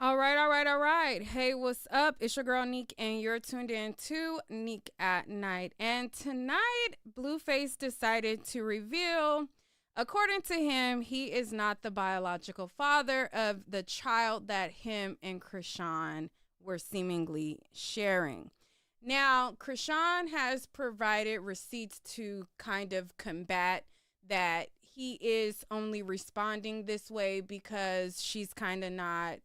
All right. Hey, what's up? It's your girl Neek, and you're tuned in to Neek at Night. And tonight, Blueface decided to reveal, according to him, he is not the biological father of the child that him and Chrisean were seemingly sharing. Now, Chrisean has provided receipts to kind of combat that he is only responding this way because she's kind of not,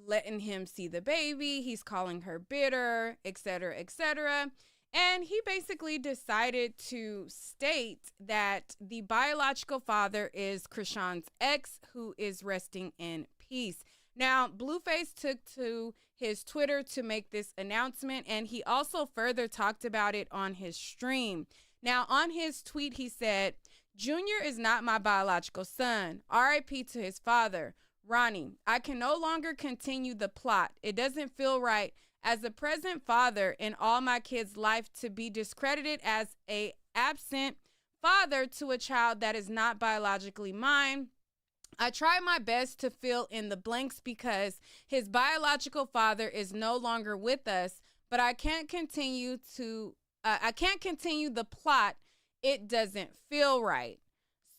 letting him see the baby. He's calling her bitter, etc., etc. And he basically decided to state that the biological father is Chrisean's ex, who is resting in peace. Now, Blueface took to his Twitter to make this announcement, and he also further talked about it on his stream. Now, on his tweet, he said, "Junior is not my biological son. RIP to his father. Ronnie, I can no longer continue the plot. It doesn't feel right as a present father in all my kids' life to be discredited as a absent father to a child that is not biologically mine. I try my best to fill in the blanks because his biological father is no longer with us, but I can't continue the plot. It doesn't feel right."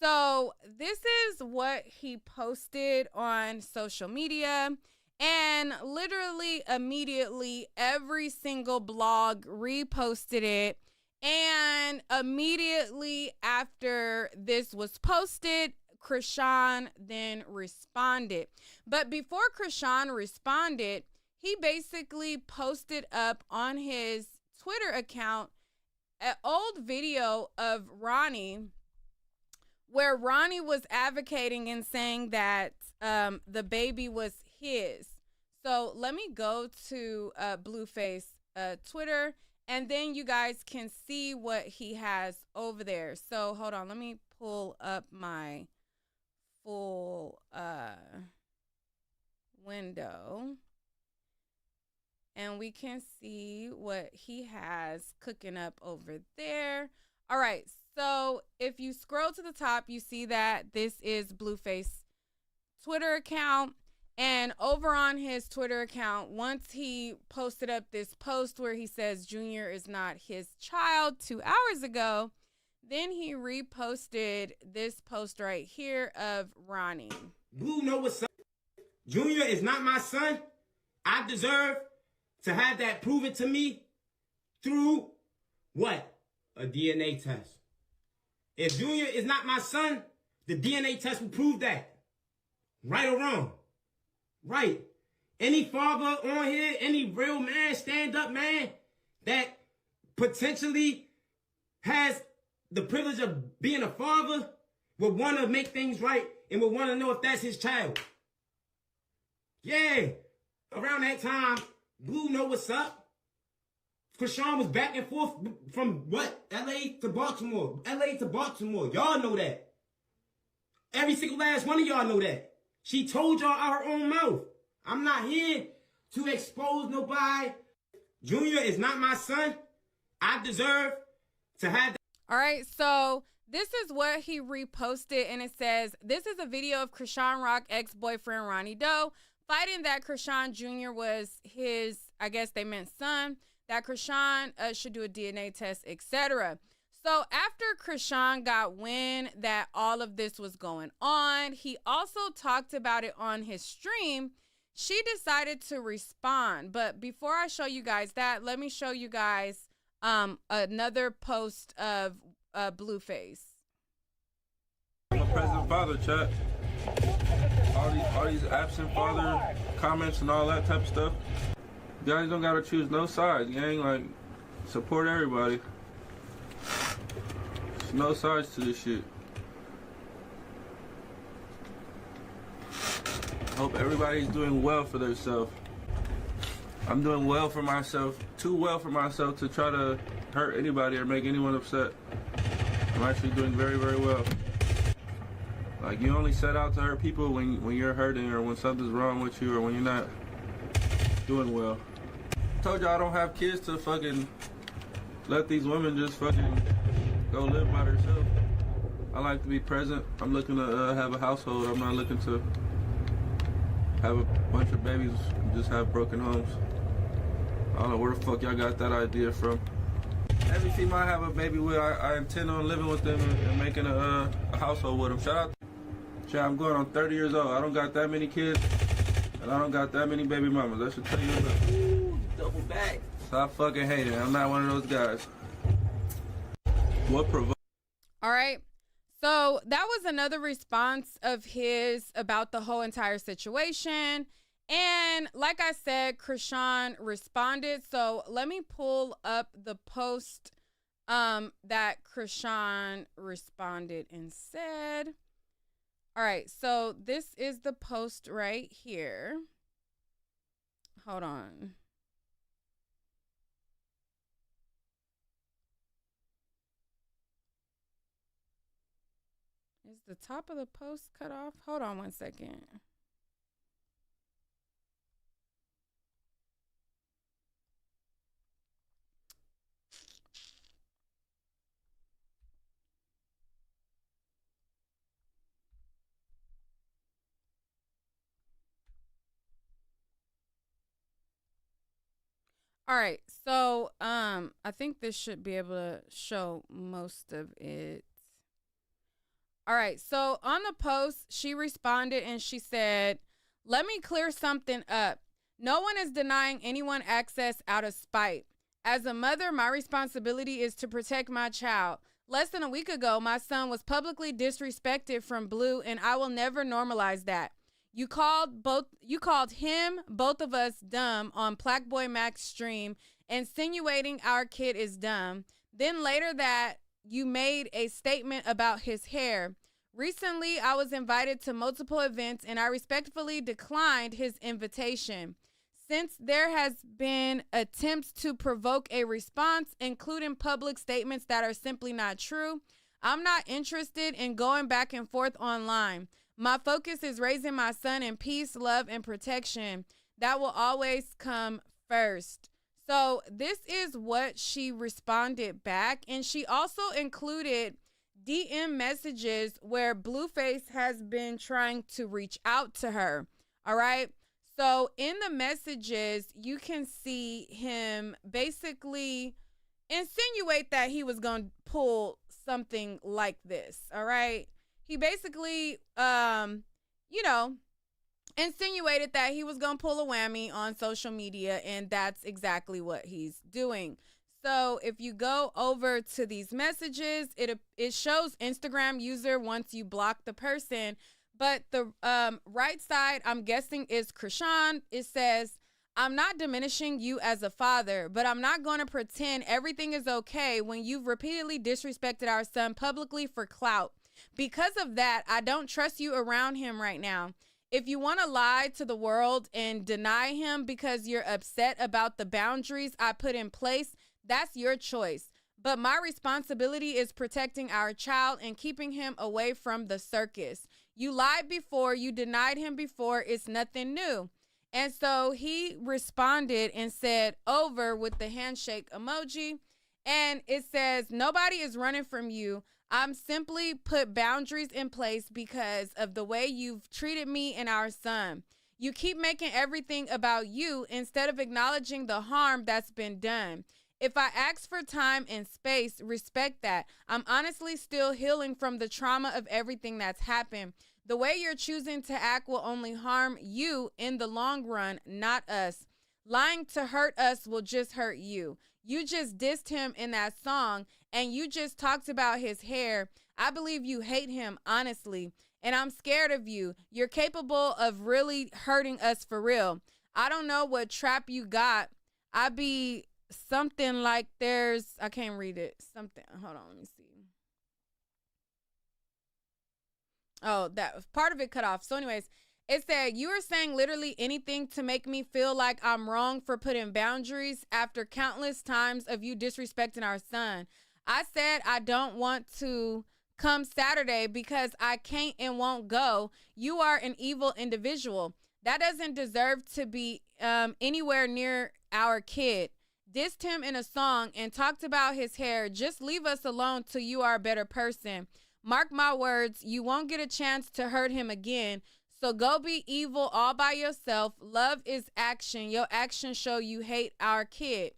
So this is what he posted on social media, and literally immediately every single blog reposted it. And immediately after this was posted, Chrisean then responded. But before Chrisean responded, he basically posted up on his Twitter account an old video of Ronnie, where Ronnie was advocating and saying that the baby was his. So let me go to Blueface Twitter, and then you guys can see what he has over there. So hold on, let me pull up my full window, and we can see what he has cooking up over there. All right, so if you scroll to the top, you see that this is Blueface Twitter account. And over on his Twitter account, once he posted up this post where he says Junior is not his child 2 hours ago, then he reposted this post right here of Ronnie. Blue know what's up. Junior is not my son. I deserve to have that proven to me through what? A DNA test. If Junior is not my son, the DNA test will prove that. Right or wrong? Right. Any father on here, any real man, stand-up man that potentially has the privilege of being a father would want to make things right and would want to know if that's his child. Yeah. Around that time, Blue know what's up. Chrisean was back and forth from what? LA to Baltimore. LA to Baltimore. Y'all know that. Every single last one of y'all know that. She told y'all out her own mouth. I'm not here to expose nobody. Junior is not my son. I deserve to have that. All right, so this is what he reposted, and it says, "This is a video of Chrisean Rock ex-boyfriend Ronnie Doe fighting that Chrisean Jr. was his, I guess they meant son, that Chrisean should do a DNA test, etc." So after Chrisean got wind that all of this was going on, he also talked about it on his stream. She decided to respond. But before I show you guys that, let me show you guys another post of Blueface. I'm a present father, chat. All these absent father comments and all that type of stuff. You guys don't gotta choose no sides, gang. Like, support everybody. There's no sides to this shit. Hope everybody's doing well for themselves. I'm doing well for myself, too well for myself to try to hurt anybody or make anyone upset. I'm actually doing very, very well. Like, you only set out to hurt people when you're hurting or when something's wrong with you or when you're not doing well. I told y'all I don't have kids to fucking let these women just fucking go live by themselves. I like to be present. I'm looking to have a household. I'm not looking to have a bunch of babies and just have broken homes. I don't know where the fuck y'all got that idea from. Every female I have a baby with, I intend on living with them and making a household with them. Shout out. I'm going on 30 years old. I don't got that many kids, and I don't got that many baby mamas. That should tell you enough. Ooh, double back. Stop fucking hating. I'm not one of those guys. What provoked? All right. So that was another response of his about the whole entire situation. And like I said, Chrisean responded. So let me pull up the post that Chrisean responded and said. All right, so this is the post right here. Hold on. Is the top of the post cut off? Hold on one second. All right, so I think this should be able to show most of it. All right, so on the post, she responded and she said, "Let me clear something up. No one is denying anyone access out of spite. As a mother, my responsibility is to protect my child. Less than a week ago, my son was publicly disrespected from Blue, and I will never normalize that. You called him, both of us, dumb on Plaque Mac's stream, insinuating our kid is dumb. Then later that you made a statement about his hair. Recently, I was invited to multiple events, and I respectfully declined his invitation. Since there has been attempts to provoke a response, including public statements that are simply not true, I'm not interested in going back and forth online. My focus is raising my son in peace, love, and protection. That will always come first." So this is what she responded back. And she also included DM messages where Blueface has been trying to reach out to her. All right. So in the messages, you can see him basically insinuate that he was going to pull something like this. All right. He basically, insinuated that he was going to pull a whammy on social media, and that's exactly what he's doing. So if you go over to these messages, it shows Instagram user once you block the person. But the right side, I'm guessing, is Chrisean. It says, "I'm not diminishing you as a father, but I'm not going to pretend everything is okay when you've repeatedly disrespected our son publicly for clout. Because of that, I don't trust you around him right now. If you want to lie to the world and deny him because you're upset about the boundaries I put in place, that's your choice. But my responsibility is protecting our child and keeping him away from the circus. You lied before, you denied him before, it's nothing new." And so he responded and said, "Over," with the handshake emoji. And it says, "Nobody is running from you. I'm simply put boundaries in place because of the way you've treated me and our son. You keep making everything about you instead of acknowledging the harm that's been done. If I ask for time and space, respect that. I'm honestly still healing from the trauma of everything that's happened. The way you're choosing to act will only harm you in the long run, not us. Lying to hurt us will just hurt you. You just dissed him in that song, and you just talked about his hair. I believe you hate him, honestly, and I'm scared of you. You're capable of really hurting us for real. I don't know what trap you got. I be something like I can't read it. Something, hold on, let me see. Oh, that part of it cut off. So anyways, it said, "You are saying literally anything to make me feel like I'm wrong for putting boundaries after countless times of you disrespecting our son. I said I don't want to come Saturday because I can't and won't go. You are an evil individual. That doesn't deserve to be anywhere near our kid. Dissed him in a song and talked about his hair. Just leave us alone till you are a better person. Mark my words, you won't get a chance to hurt him again. So go be evil all by yourself. Love is action. Your actions show you hate our kid.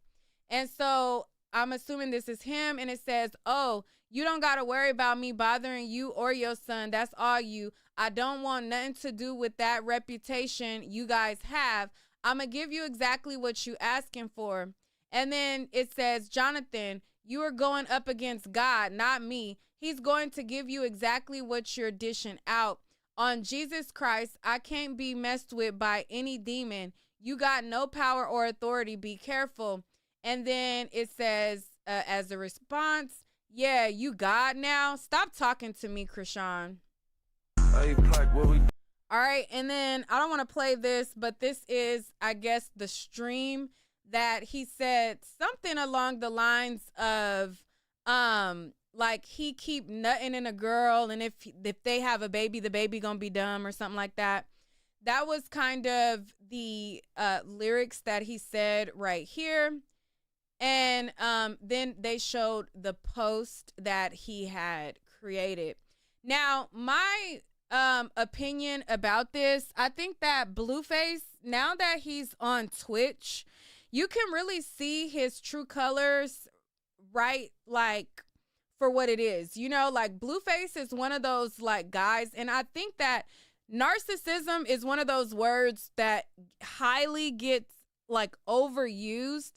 And so I'm assuming this is him. And it says, oh, you don't got to worry about me bothering you or your son. That's all you. I don't want nothing to do with that reputation you guys have. I'm going to give you exactly what you asking for. And then it says, Jonathan, you are going up against God, not me. He's going to give you exactly what you're dishing out. On Jesus Christ, I can't be messed with by any demon. You got no power or authority. Be careful. And then it says, as a response, yeah, you God now. Stop talking to me, Chrisean. Hey, Plaque, what we... All right, and then I don't want to play this, but this is, I guess, the stream that he said something along the lines of, like he keep nutting in a girl, and if they have a baby, the baby gonna be dumb or something like that. That was kind of the lyrics that he said right here. And then they showed the post that he had created. Now, my opinion about this, I think that Blueface, now that he's on Twitch, you can really see his true colors, right? Like, for what it is, you know, like Blueface is one of those like guys. And I think that narcissism is one of those words that highly gets like overused.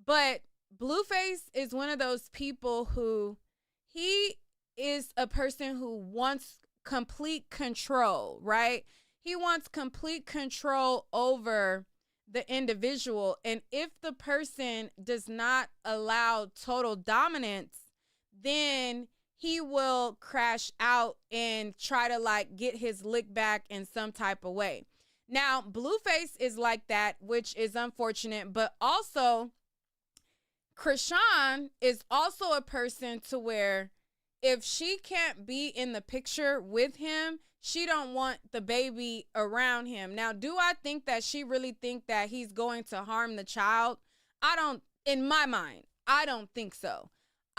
But Blueface is one of those people who he is a person who wants complete control, right? He wants complete control over the individual. And if the person does not allow total dominance, then he will crash out and try to like get his lick back in some type of way. Now, Blueface is like that, which is unfortunate, but also Chrisean is also a person to where if she can't be in the picture with him, she don't want the baby around him. Now, do I think that she really think that he's going to harm the child? I don't, in my mind, I don't think so.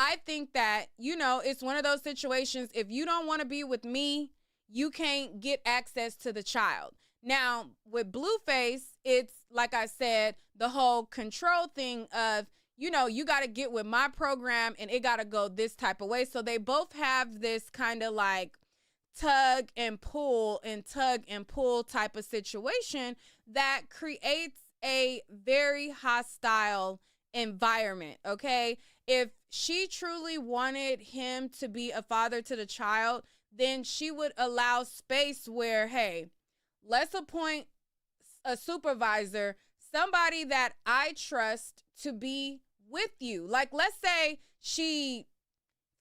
I think that, you know, it's one of those situations. If you don't want to be with me, you can't get access to the child. Now, with Blueface, it's like I said, the whole control thing of, you know, you got to get with my program and it got to go this type of way. So they both have this kind of like tug and pull type of situation that creates a very hostile environment. Okay. If she truly wanted him to be a father to the child, then she would allow space where, hey, let's appoint a supervisor, somebody that I trust to be with you. Like, let's say she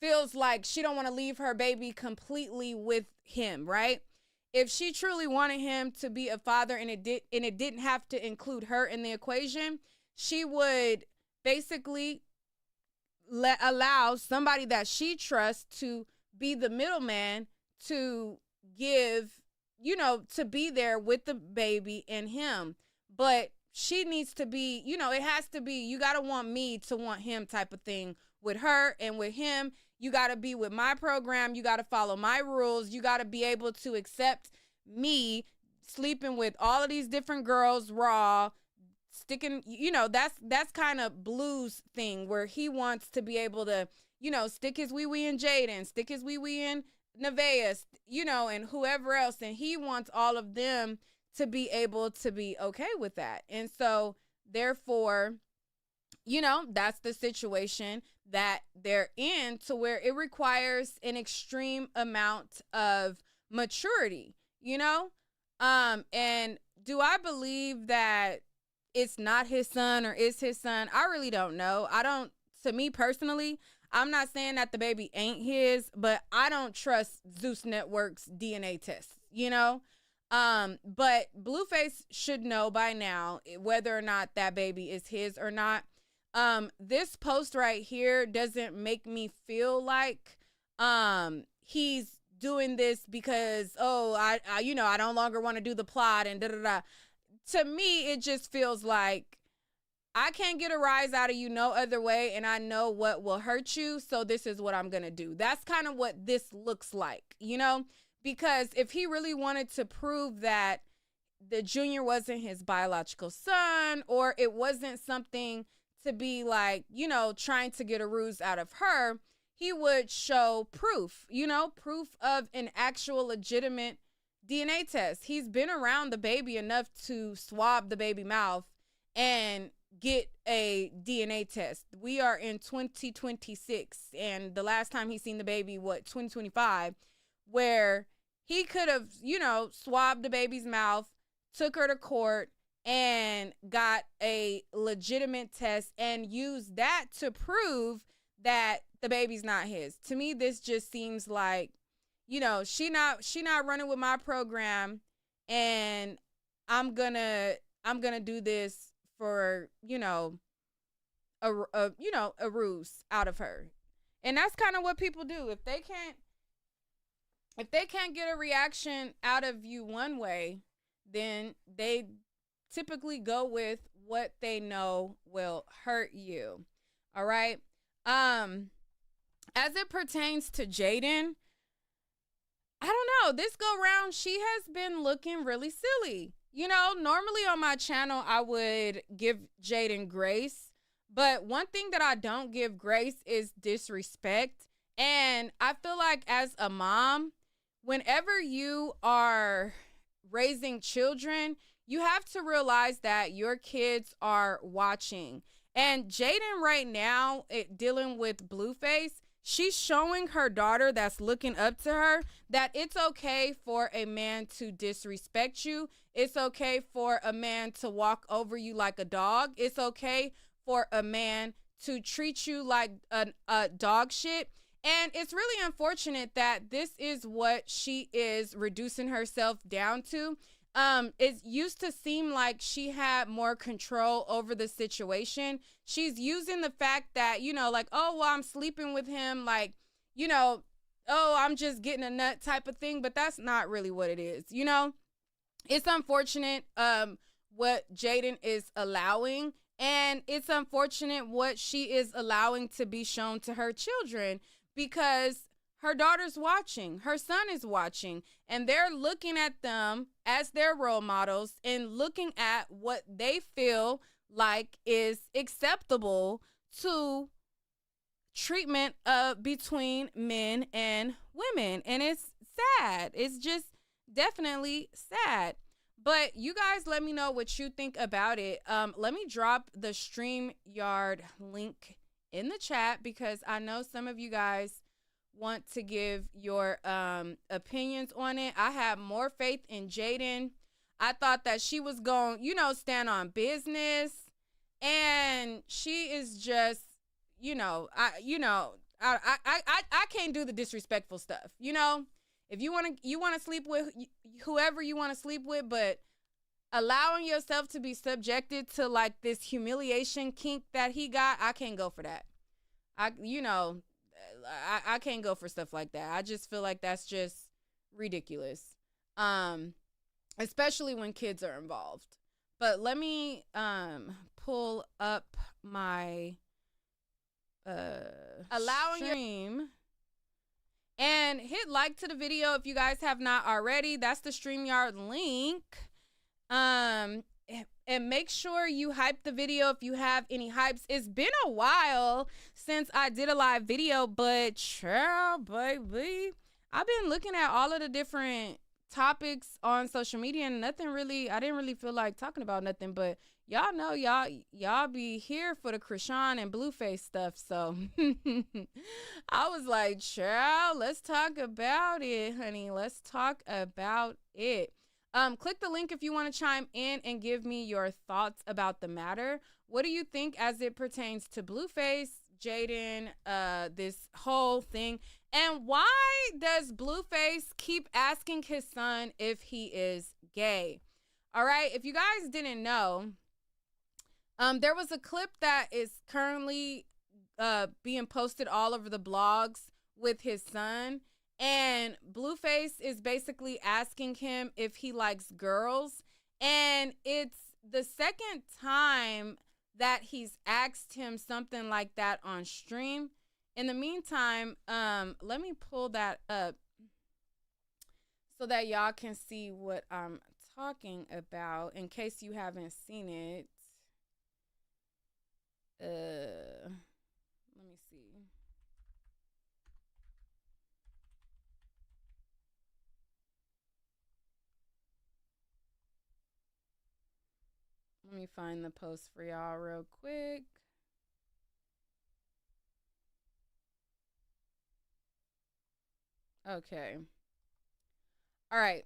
feels like she don't want to leave her baby completely with him, right? If she truly wanted him to be a father and it didn't have to include her in the equation, she would basically allow somebody that she trusts to be the middleman to give, you know, to be there with the baby and him. But she needs to be, you know, it has to be, you got to want me to want him type of thing with her. And with him, you got to be with my program. You got to follow my rules. You got to be able to accept me sleeping with all of these different girls raw, sticking, you know, that's kind of Blue's thing where he wants to be able to, you know, stick his wee-wee in Jaidyn, stick his wee-wee in Nevaeh, you know, and whoever else. And he wants all of them to be able to be okay with that. And so therefore, you know, that's the situation that they're in, to where it requires an extreme amount of maturity, you know? And do I believe that it's not his son or is his son? I really don't know. To me personally, I'm not saying that the baby ain't his, but I don't trust Zeus Network's DNA tests, you know? But Blueface should know by now whether or not that baby is his or not. This post right here doesn't make me feel like he's doing this because, oh, I you know, I no longer want to do the plot and da-da-da. To me, it just feels like I can't get a rise out of you no other way, and I know what will hurt you, so this is what I'm going to do. That's kind of what this looks like, you know, Because if he really wanted to prove that the junior wasn't his biological son, or it wasn't something to be like, you know, trying to get a ruse out of her, he would show proof, you know, proof of an actual legitimate DNA test. He's been around the baby enough to swab the baby mouth and get a DNA test. We are in 2026, and the last time he seen the baby, 2025, where he could have, you know, swabbed the baby's mouth, took her to court, and got a legitimate test and used that to prove that the baby's not his. To me, this just seems like, you know, she not running with my program, and I'm gonna do this for, you know, a ruse out of her. And that's kind of what people do. If they can't get a reaction out of you one way, then they typically go with what they know will hurt you. All right. As it pertains to Jaidyn, I don't know. This go round, she has been looking really silly. You know, normally on my channel, I would give Jaidyn grace. But one thing that I don't give grace is disrespect. And I feel like as a mom, whenever you are raising children, you have to realize that your kids are watching. And Jaidyn right now, dealing with Blueface, she's showing her daughter that's looking up to her that it's okay for a man to disrespect you. It's okay for a man to walk over you like a dog. It's okay for a man to treat you like a dog shit. And it's really unfortunate that this is what she is reducing herself down to. It used to seem like she had more control over the situation. She's using the fact that, you know, like, oh, well, I'm sleeping with him, like, you know, oh, I'm just getting a nut type of thing. But that's not really what it is. You know, it's unfortunate what Jaidyn is allowing. And it's unfortunate what she is allowing to be shown to her children, because her daughter's watching, her son is watching, and they're looking at them as their role models and looking at what they feel like is acceptable to treatment between men and women. And it's sad. It's just definitely sad. But you guys let me know what you think about it. Let me drop the StreamYard link in the chat, because I know some of you guys want to give your opinions on it. I have more faith in Jaidyn. I thought that she was going, you know, stand on business, and she is just, I can't do the disrespectful stuff. You know, if you want to sleep with whoever you want to sleep with, but allowing yourself to be subjected to like this humiliation kink that he got, I can't go for that. I can't go for stuff like that. I just feel like that's just ridiculous. Especially when kids are involved. But let me pull up my allowing stream. And hit like to the video if you guys have not already. That's the StreamYard link. And make sure you hype the video if you have any hypes. It's been a while since I did a live video, but child, baby, I've been looking at all of the different topics on social media, and I didn't really feel like talking about nothing, but y'all know y'all be here for the Chrisean and Blueface stuff. So I was like, child, let's talk about it, honey. Let's talk about it. Click the link if you want to chime in and give me your thoughts about the matter. What do you think as it pertains to Blueface, Jaidyn, this whole thing? And why does Blueface keep asking his son if he is gay? All right, if you guys didn't know, there was a clip that is currently being posted all over the blogs with his son. And Blueface is basically asking him if he likes girls. And it's the second time that he's asked him something like that on stream. In the meantime, let me pull that up. so that y'all can see what I'm talking about in case you haven't seen it. Let me see. Let me find the post for y'all real quick. Okay. All right.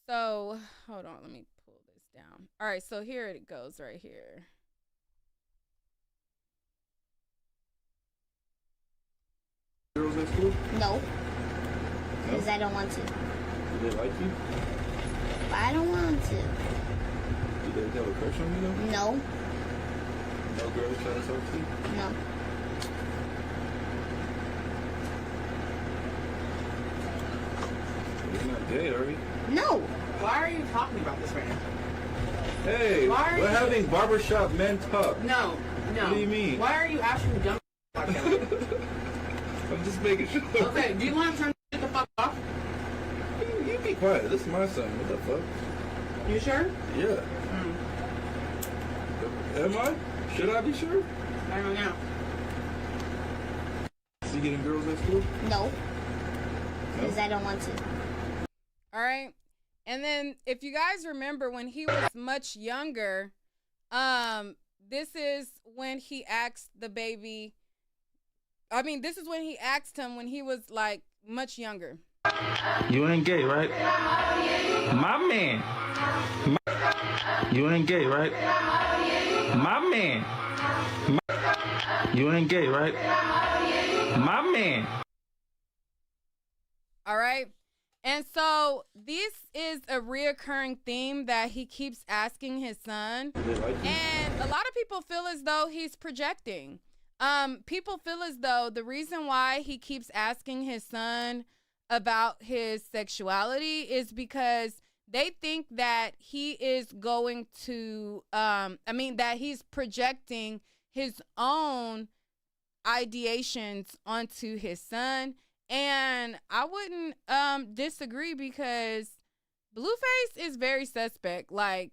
So, hold on. Let me pull this down. All right. So, here it goes right here. Girls at school? No. Because I don't want to. Do they like you? But I don't want to. Do they have a crush on you though? No. No girls try to talk to you? No. You're not gay, are you? No. Why are you talking about this right now? Hey, we're having barbershop men talk. No. What do you mean? Why are you asking dumb like that? I'm just making sure. Okay, do you want to turn the fuck off? You be quiet. This is my son. What the fuck? You sure? Yeah. Am I? Should I be sure? I don't know. You getting girls at school? No. Because I don't want to. All right. And then if you guys remember when he was much younger, this is when he asked the baby. I mean, this is when he asked him when he was like much younger. You ain't gay, right? My man. You ain't gay, right? My man. You ain't gay, right? My man. All right. And so this is a reoccurring theme that he keeps asking his son. And a lot of people feel as though he's projecting. People feel as though the reason why he keeps asking his son about his sexuality is because they think that he is going to, that he's projecting his own ideations onto his son. And I wouldn't disagree because Blueface is very suspect. Like,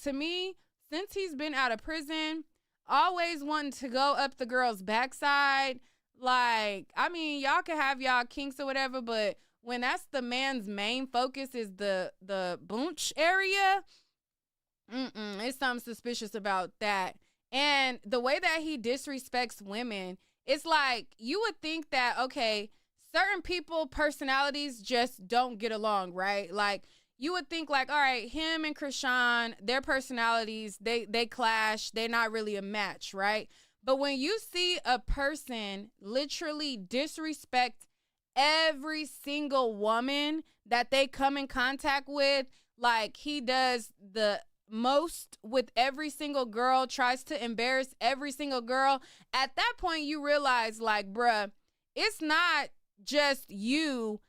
to me, since he's been out of prison, always wanting to go up the girl's backside. Like, I mean, y'all can have y'all kinks or whatever, but when that's the man's main focus is the boonch area, it's something suspicious about that. And the way that he disrespects women, it's like you would think that, okay, certain people, personalities just don't get along, right? Like, you would think like, all right, him and Chrisean, their personalities, they clash. They're not really a match, right? But when you see a person literally disrespect every single woman that they come in contact with, like he does the most with every single girl, tries to embarrass every single girl, at that point you realize like, bruh, it's not just you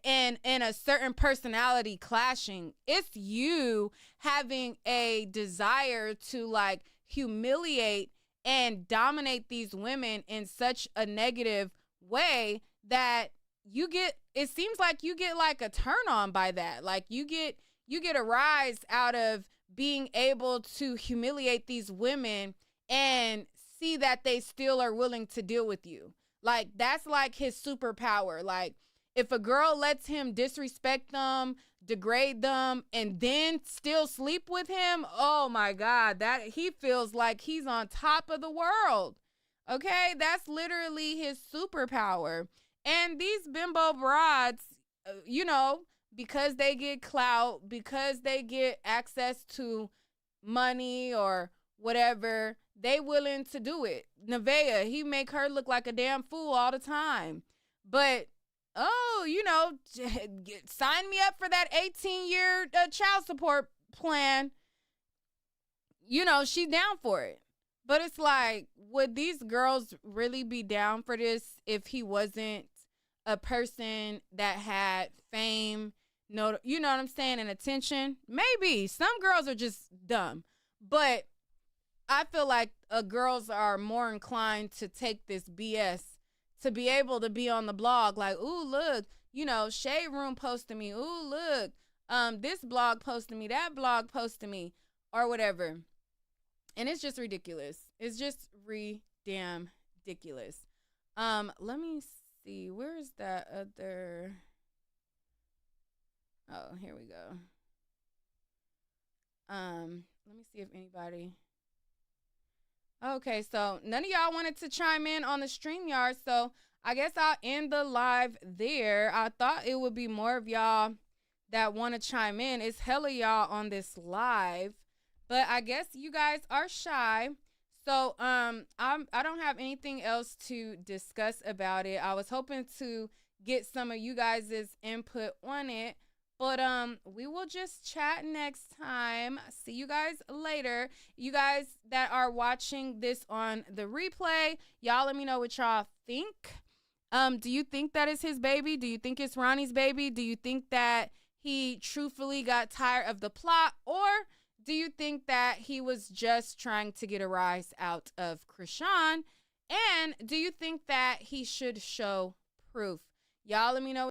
and a certain personality clashing. It's you having a desire to like humiliate and dominate these women in such a negative way that it seems like you get like a turn on by that. Like you get a rise out of being able to humiliate these women and see that they still are willing to deal with you. Like that's like his superpower. Like if a girl lets him disrespect them, degrade them, and then still sleep with him, oh my God, that he feels like he's on top of the world. Okay, that's literally his superpower. And these bimbo broads, because they get clout, because they get access to money or whatever, they willing to do it. Nevaeh, he make her look like a damn fool all the time. But, sign me up for that 18-year child support plan. She's down for it. But it's like, would these girls really be down for this if he wasn't a person that had fame, you know what I'm saying, and attention? Maybe. Some girls are just dumb. But I feel like girls are more inclined to take this BS to be able to be on the blog like, ooh, look, you know, Shade Room posted me. Ooh, look, this blog posted me, that blog posted me, or whatever. And it's just ridiculous. It's just damn ridiculous. Let me see. Where is that other? Oh, here we go. Let me see if anybody. Okay, so none of y'all wanted to chime in on the StreamYard, so I guess I'll end the live there. I thought it would be more of y'all that want to chime in. It's hella y'all on this live, but I guess you guys are shy. So I don't have anything else to discuss about it. I was hoping to get some of you guys' input on it. But we will just chat next time. See you guys later. You guys that are watching this on the replay, y'all let me know what y'all think. Do you think that is his baby? Do you think it's Ronnie's baby? Do you think that he truthfully got tired of the plot? Or do you think that he was just trying to get a rise out of Chrisean? And do you think that he should show proof? Y'all let me know.